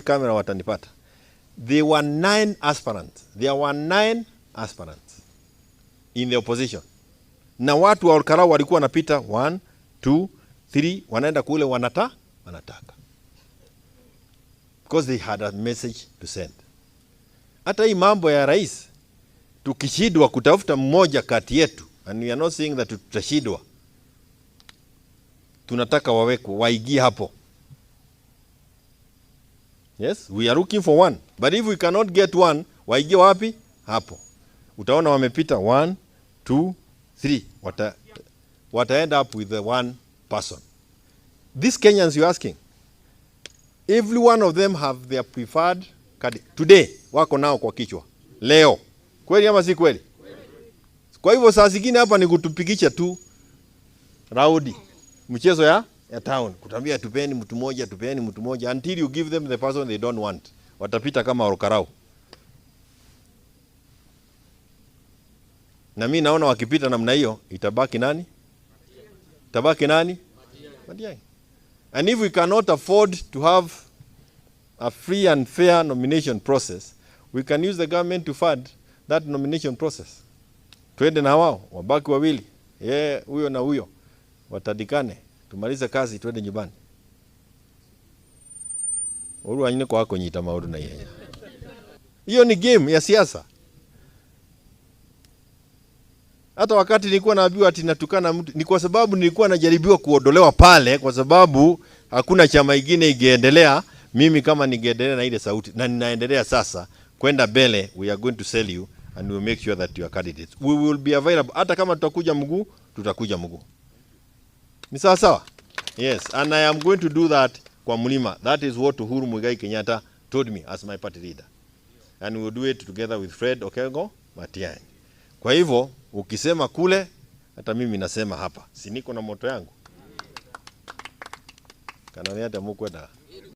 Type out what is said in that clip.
Kamera watanipata. There were 9 aspirants. There were 9 aspirants in the opposition. Na watu wa Olkarau walikuwa wanapita 1, 2, 3 wanaenda kule wanataka. Because they had a message to send. Hata hii mambo ya rais tukishindwa kutafuta mmoja kati yetu, and we are not saying that tutashindwa. Tunataka waweko waigie hapo. Yes, we are looking for one. But if we cannot get one, waigie wapi? Hapo. Utaona wamepita 1, 2, 3. Wata end up with the one person. These Kenyans you're asking, every one of them have their preferred candidate. Today, wako nao kwa kichwa. Leo. Kweli ama si kweli? Kwa hivyo saa zingine hapa ni kutupigisha tu rowdy. Mchezo ya town. Kutambia tupeni mtu mmoja until you give them the person they don't want. Watapita kama Olkarau. Na mimi naona wakipita namna hiyo itabaki nani? Matiang'i. And if we cannot afford to have a free and fair nomination process, we can use the government to fund that nomination process. Twende na wao, wabaki wawili. Huyo na huyo. Watadikane. Tumalize kazi twende nyumbani. Uru anyine kwa wako nyita mauru na yeye. Hiyo ni game ya siasa. Hata wakati nilikuwa naambiwa ati natukana mtu, ni kwa sababu nilikuwa najaribiwa kuondolewa pale kwa sababu hakuna chama kingine ingeendelea. Mimi kama ningeendelea na ile sauti na ninaendelea sasa kwenda mbele, we are going to sell you and we will make sure that you are candidates. We will be available. Hata kama tutakuja mguu. Ni sawa sawa? Yes, and I am going to do that kwa mlima. That is what Uhuru Muigai Kenyatta told me as my party leader. And we will do it together with Fred Okengo Matiang'i. Kwa hivyo, ukisema kule, hata mimi nasema hapa. Si niko na moto yangu. Kana ni hata mkwenda.